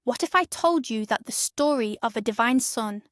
What if I told you that the story of a divine son,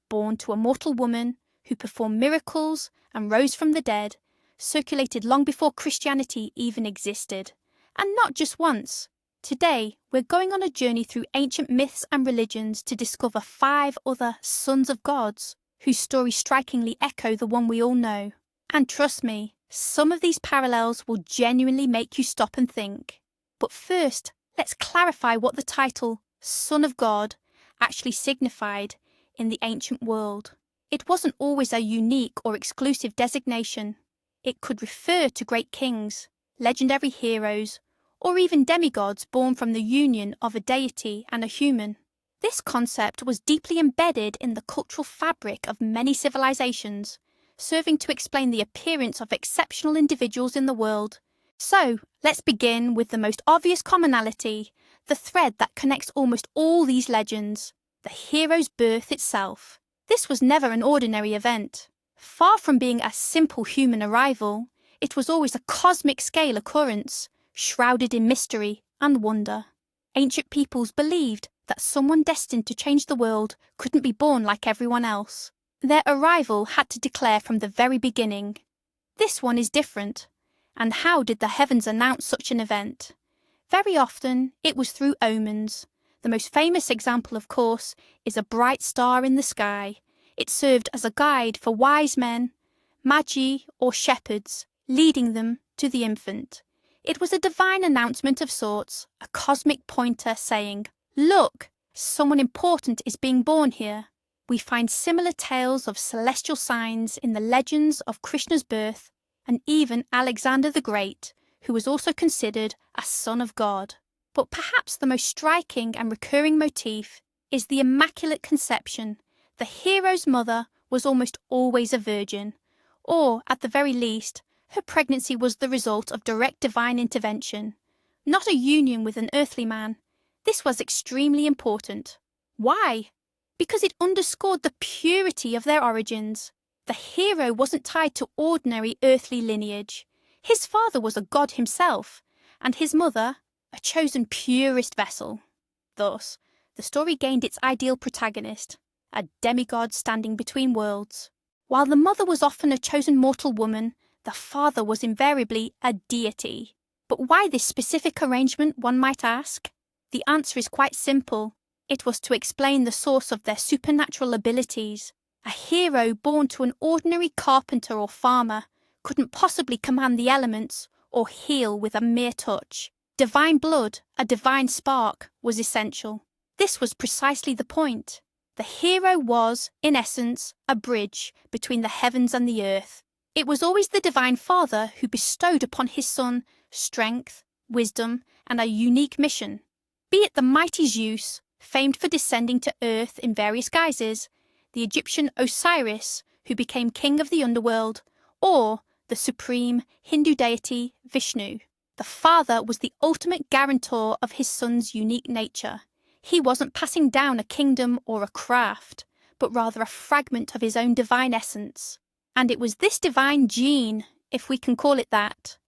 born to a mortal woman, who performed miracles and rose from the dead, circulated long before Christianity even existed? And not just once. Today, we're going on a journey through ancient myths and religions to discover 5 other sons of gods, whose stories strikingly echo the one we all know. And trust me, some of these parallels will genuinely make you stop and think. But first, let's clarify what the title Son of God actually signified in the ancient world. It wasn't always a unique or exclusive designation. It could refer to great kings, legendary heroes, or even demigods born from the union of a deity and a human. This concept was deeply embedded in the cultural fabric of many civilizations, serving to explain the appearance of exceptional individuals in the world. So, let's begin with the most obvious commonality, the thread that connects almost all these legends: the hero's birth itself. This was never an ordinary event. Far from being a simple human arrival, it was always a cosmic scale occurrence, shrouded in mystery and wonder. Ancient peoples believed that someone destined to change the world couldn't be born like everyone else. Their arrival had to declare from the very beginning, "This one is different." And how did the heavens announce such an event? Very often, it was through omens. The most famous example, of course, is a bright star in the sky. It served as a guide for wise men, magi, or shepherds, leading them to the infant. It was a divine announcement of sorts, a cosmic pointer saying, "Look, someone important is being born here." We find similar tales of celestial signs in the legends of Krishna's birth, and even Alexander the Great, who was also considered a son of God. But perhaps the most striking and recurring motif is the Immaculate Conception. The hero's mother was almost always a virgin, or, at the very least, her pregnancy was the result of direct divine intervention, not a union with an earthly man. This was extremely important. Why? Because it underscored the purity of their origins. The hero wasn't tied to ordinary earthly lineage. His father was a god himself, and his mother, a chosen purest vessel. Thus, the story gained its ideal protagonist, a demigod standing between worlds. While the mother was often a chosen mortal woman, the father was invariably a deity. But why this specific arrangement, one might ask? The answer is quite simple. It was to explain the source of their supernatural abilities. A hero born to an ordinary carpenter or farmer couldn't possibly command the elements or heal with a mere touch. Divine blood, a divine spark, was essential. This was precisely the point. The hero was, in essence, a bridge between the heavens and the earth. It was always the Divine Father who bestowed upon his son strength, wisdom, and a unique mission. Be it the mighty Zeus, famed for descending to earth in various guises, the Egyptian Osiris, who became king of the underworld, or the supreme Hindu deity Vishnu. The father was the ultimate guarantor of his son's unique nature. He wasn't passing down a kingdom or a craft, but rather a fragment of his own divine essence. And it was this divine gene, if we can call it that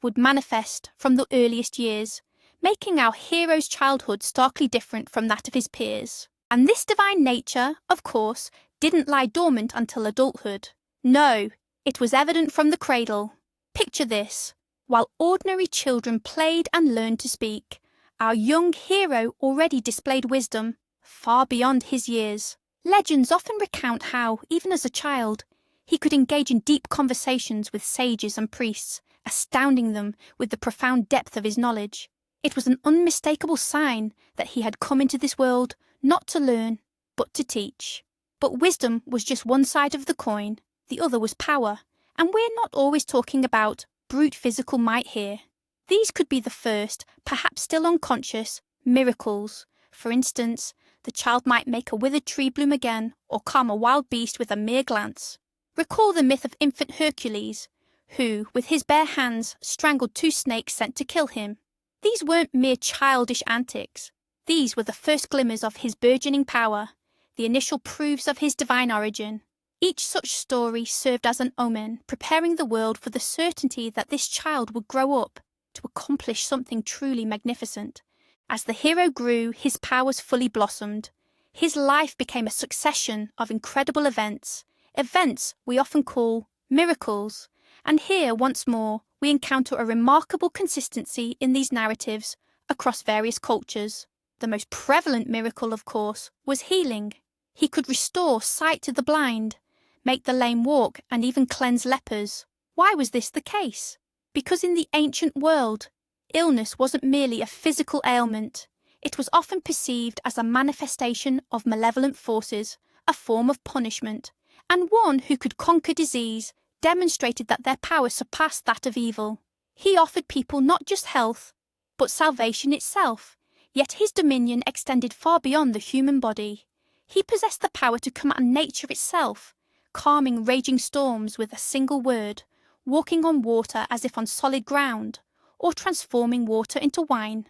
would manifest from the earliest years, making our hero's childhood starkly different from that of his peers. And this divine nature, of course, didn't lie dormant until adulthood. No, it was evident from the cradle. Picture this. While ordinary children played and learned to speak, our young hero already displayed wisdom far beyond his years. Legends often recount how, even as a child, he could engage in deep conversations with sages and priests, astounding them with the profound depth of his knowledge. It was an unmistakable sign that he had come into this world not to learn, but to teach. But wisdom was just one side of the coin, the other was power, and we're not always talking about brute physical might here. These could be the first, perhaps still unconscious, miracles. For instance, the child might make a withered tree bloom again, or calm a wild beast with a mere glance. Recall the myth of infant Hercules, who, with his bare hands, strangled 2 snakes sent to kill him. These weren't mere childish antics. These were the first glimmers of his burgeoning power, the initial proofs of his divine origin. Each such story served as an omen, preparing the world for the certainty that this child would grow up to accomplish something truly magnificent. As the hero grew, his powers fully blossomed. His life became a succession of incredible events, events we often call miracles. And here, once more, we encounter a remarkable consistency in these narratives across various cultures. The most prevalent miracle, of course, was healing. He could restore sight to the blind, make the lame walk, and even cleanse lepers. Why was this the case? Because in the ancient world, illness wasn't merely a physical ailment. It was often perceived as a manifestation of malevolent forces, a form of punishment, and one who could conquer disease demonstrated that their power surpassed that of evil. He offered people not just health, but salvation itself, yet his dominion extended far beyond the human body. He possessed the power to command nature itself, calming raging storms with a single word, walking on water as if on solid ground, or transforming water into wine.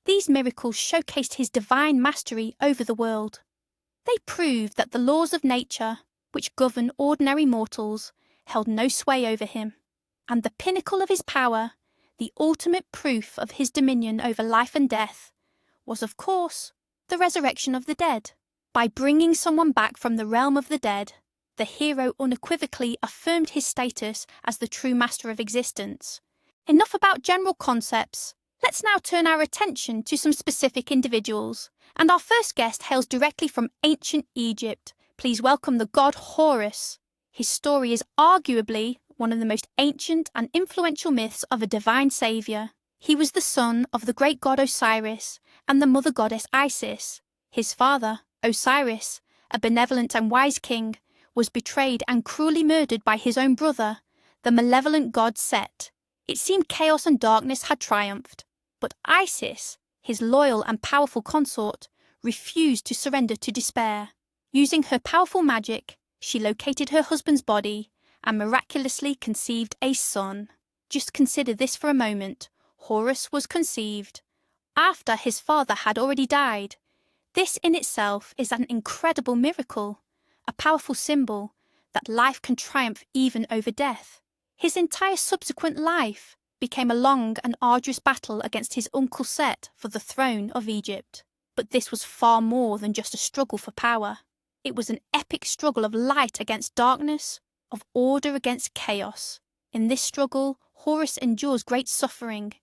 These miracles showcased his divine mastery over the world. They proved that the laws of nature, which govern ordinary mortals, held no sway over him. And the pinnacle of his power, the ultimate proof of his dominion over life and death, was, of course, the resurrection of the dead. By bringing someone back from the realm of the dead, the hero unequivocally affirmed his status as the true master of existence. Enough about general concepts. Let's now turn our attention to some specific individuals. And our first guest hails directly from ancient Egypt. Please welcome the god Horus. His story is arguably one of the most ancient and influential myths of a divine saviour. He was the son of the great god Osiris and the mother goddess Isis. His father, Osiris, a benevolent and wise king, was betrayed and cruelly murdered by his own brother, the malevolent god Set. It seemed chaos and darkness had triumphed, but Isis, his loyal and powerful consort, refused to surrender to despair. Using her powerful magic, she located her husband's body and miraculously conceived a son. Just consider this for a moment. Horus was conceived after his father had already died. This in itself is an incredible miracle, a powerful symbol that life can triumph even over death. His entire subsequent life became a long and arduous battle against his uncle Set for the throne of Egypt. But this was far more than just a struggle for power. It was an epic struggle of light against darkness, of order against chaos. In this struggle, Horus endures great suffering,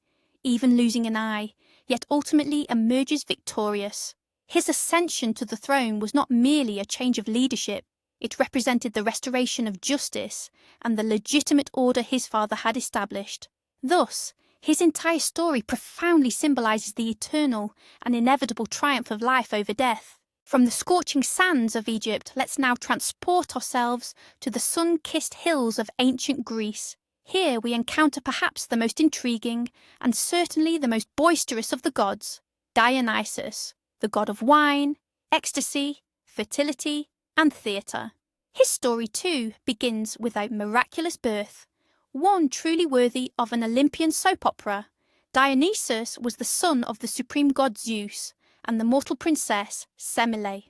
even losing an eye, yet ultimately emerges victorious. His ascension to the throne was not merely a change of leadership. It represented the restoration of justice and the legitimate order his father had established. Thus, his entire story profoundly symbolizes the eternal and inevitable triumph of life over death. From the scorching sands of Egypt, let's now transport ourselves to the sun-kissed hills of ancient Greece. Here we encounter perhaps the most intriguing and certainly the most boisterous of the gods, Dionysus, the god of wine, ecstasy, fertility, and theatre. His story, too, begins with a miraculous birth, one truly worthy of an Olympian soap opera. Dionysus was the son of the supreme god Zeus and the mortal princess Semele.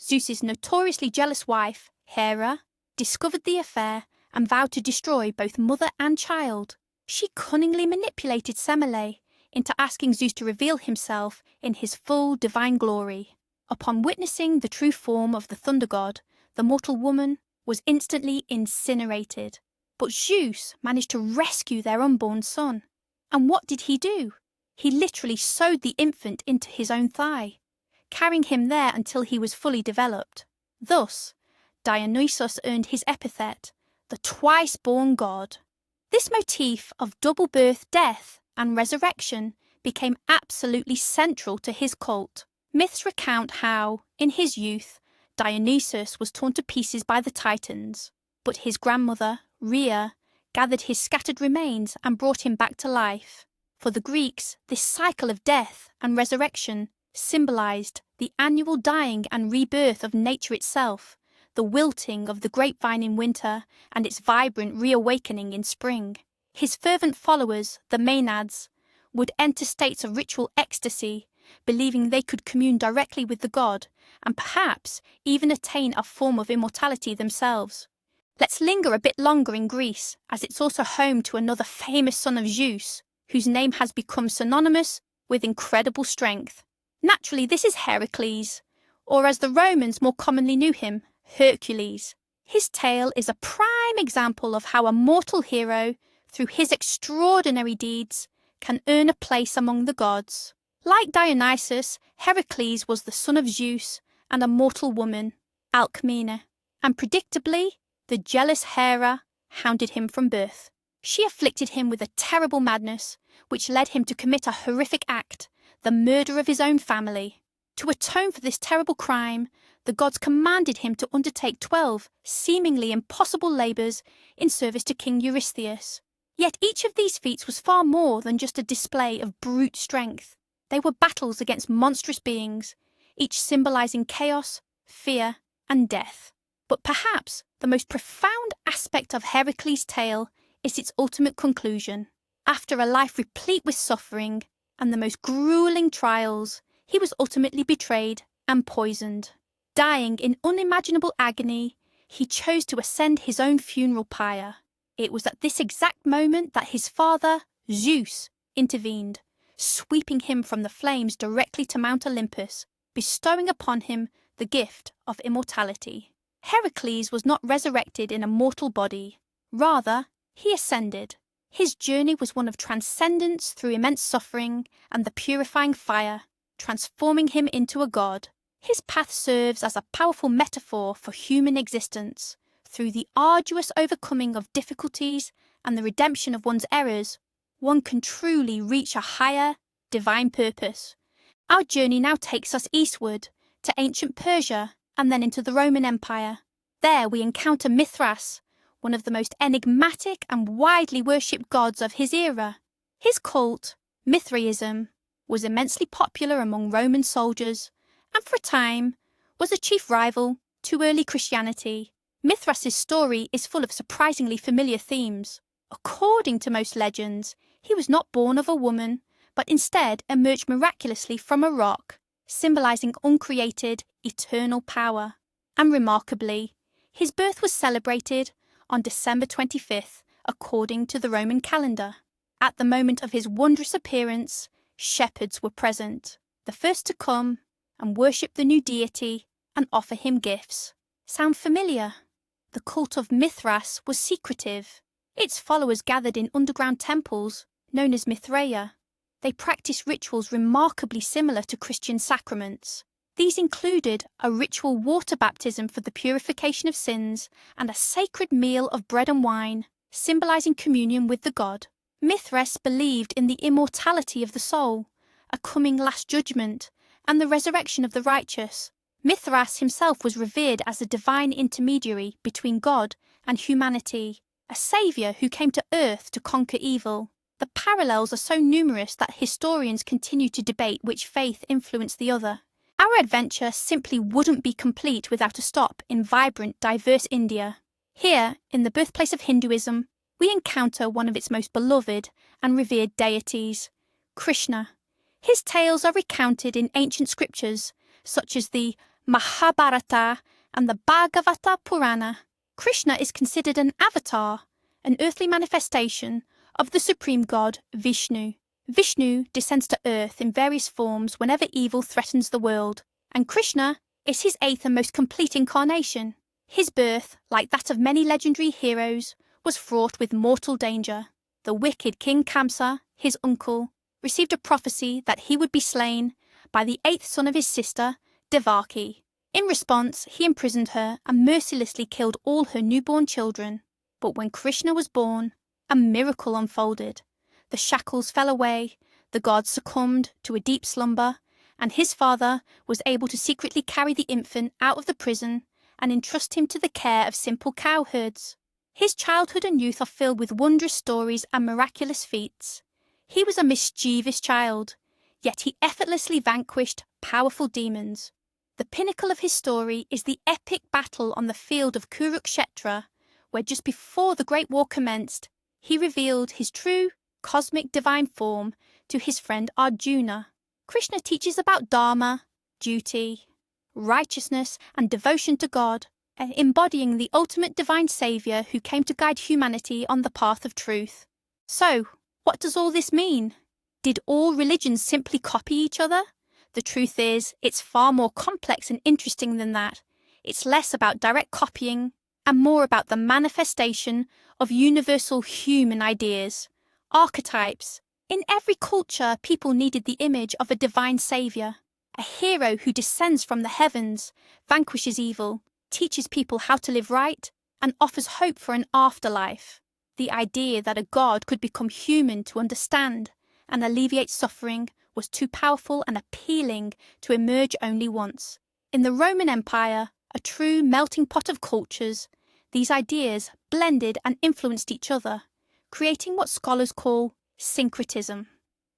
Zeus's notoriously jealous wife, Hera, discovered the affair and vowed to destroy both mother and child. She cunningly manipulated Semele into asking Zeus to reveal himself in his full divine glory. Upon witnessing the true form of the thunder god, the mortal woman was instantly incinerated. But Zeus managed to rescue their unborn son. And what did he do? He literally sewed the infant into his own thigh, carrying him there until he was fully developed. Thus, Dionysus earned his epithet, the twice-born god. This motif of double birth, death, and resurrection became absolutely central to his cult. Myths recount how, in his youth, Dionysus was torn to pieces by the Titans, but his grandmother, Rhea, gathered his scattered remains and brought him back to life. For the Greeks, this cycle of death and resurrection symbolized the annual dying and rebirth of nature itself, the wilting of the grapevine in winter and its vibrant reawakening in spring. His fervent followers, the Maenads, would enter states of ritual ecstasy, believing they could commune directly with the god and perhaps even attain a form of immortality themselves. Let's linger a bit longer in Greece, as it's also home to another famous son of Zeus, whose name has become synonymous with incredible strength. Naturally, this is Heracles, or as the Romans more commonly knew him, Hercules. His tale is a prime example of how a mortal hero, through his extraordinary deeds, can earn a place among the gods. Like Dionysus, Heracles was the son of Zeus and a mortal woman, Alcmene, and predictably, the jealous Hera hounded him from birth. She afflicted him with a terrible madness, which led him to commit a horrific act, the murder of his own family. To atone for this terrible crime, the gods commanded him to undertake 12 seemingly impossible labours in service to King Eurystheus. Yet each of these feats was far more than just a display of brute strength. They were battles against monstrous beings, each symbolising chaos, fear, and death. But perhaps the most profound aspect of Heracles' tale is its ultimate conclusion. After a life replete with suffering and the most gruelling trials, he was ultimately betrayed and poisoned. Dying in unimaginable agony, he chose to ascend his own funeral pyre. It was at this exact moment that his father, Zeus, intervened, sweeping him from the flames directly to Mount Olympus, bestowing upon him the gift of immortality. Heracles was not resurrected in a mortal body. Rather, he ascended. His journey was one of transcendence through immense suffering and the purifying fire, transforming him into a god. His path serves as a powerful metaphor for human existence. Through the arduous overcoming of difficulties and the redemption of one's errors, one can truly reach a higher, divine purpose. Our journey now takes us eastward, to ancient Persia, and then into the Roman Empire. There we encounter Mithras, one of the most enigmatic and widely worshipped gods of his era. His cult, Mithraism, was immensely popular among Roman soldiers, and for a time was a chief rival to early Christianity. Mithras's story is full of surprisingly familiar themes. According to most legends, he was not born of a woman, but instead emerged miraculously from a rock, symbolising uncreated, eternal power. And remarkably, his birth was celebrated on December 25th, according to the Roman calendar. At the moment of his wondrous appearance, shepherds were present, the first to come and worship the new deity and offer him gifts. Sound familiar? The cult of Mithras was secretive. Its followers gathered in underground temples known as Mithraea. They practiced rituals remarkably similar to Christian sacraments. These included a ritual water baptism for the purification of sins and a sacred meal of bread and wine, symbolising communion with the god. Mithras believed in the immortality of the soul, a coming last judgment, and the resurrection of the righteous. Mithras himself was revered as a divine intermediary between God and humanity, a saviour who came to earth to conquer evil. The parallels are so numerous that historians continue to debate which faith influenced the other. Our adventure simply wouldn't be complete without a stop in vibrant, diverse India. Here, in the birthplace of Hinduism, we encounter one of its most beloved and revered deities, Krishna. His tales are recounted in ancient scriptures, such as the Mahabharata and the Bhagavata Purana. Krishna is considered an avatar, an earthly manifestation of the supreme god Vishnu. Vishnu descends to earth in various forms whenever evil threatens the world, and Krishna is his eighth and most complete incarnation. His birth, like that of many legendary heroes, was fraught with mortal danger. The wicked King Kamsa, his uncle, received a prophecy that he would be slain by the eighth son of his sister, Devaki. In response, he imprisoned her and mercilessly killed all her newborn children. But when Krishna was born, a miracle unfolded. The shackles fell away, the god succumbed to a deep slumber, and his father was able to secretly carry the infant out of the prison and entrust him to the care of simple cowherds. His childhood and youth are filled with wondrous stories and miraculous feats. He was a mischievous child, yet he effortlessly vanquished powerful demons. The pinnacle of his story is the epic battle on the field of Kurukshetra, where just before the Great War commenced, he revealed his true, cosmic divine form to his friend Arjuna. Krishna teaches about dharma, duty, righteousness and devotion to God, embodying the ultimate divine saviour who came to guide humanity on the path of truth. So, what does all this mean? Did all religions simply copy each other? The truth is, it's far more complex and interesting than that. It's less about direct copying and more about the manifestation of universal human ideas, archetypes. In every culture, people needed the image of a divine savior, a hero who descends from the heavens, vanquishes evil, teaches people how to live right, and offers hope for an afterlife. The idea that a god could become human to understand and alleviate suffering was too powerful and appealing to emerge only once. In the Roman Empire, a true melting pot of cultures, these ideas blended and influenced each other, creating what scholars call syncretism.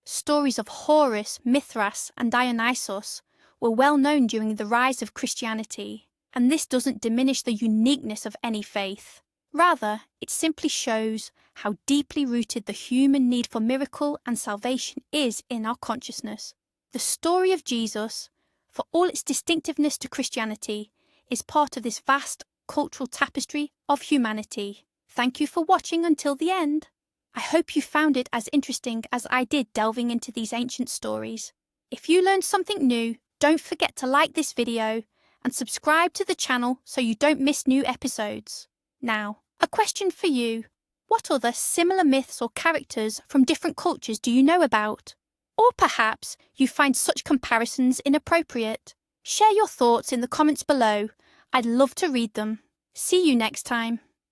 Stories of Horus, Mithras, and Dionysos were well known during the rise of Christianity, and this doesn't diminish the uniqueness of any faith. Rather, it simply shows how deeply rooted the human need for miracle and salvation is in our consciousness. The story of Jesus, for all its distinctiveness to Christianity, is part of this vast cultural tapestry of humanity. Thank you for watching until the end. I hope you found it as interesting as I did delving into these ancient stories. If you learned something new, don't forget to like this video and subscribe to the channel so you don't miss new episodes. Now, a question for you. What other similar myths or characters from different cultures do you know about? Or perhaps you find such comparisons inappropriate? Share your thoughts in the comments below. I'd love to read them. See you next time.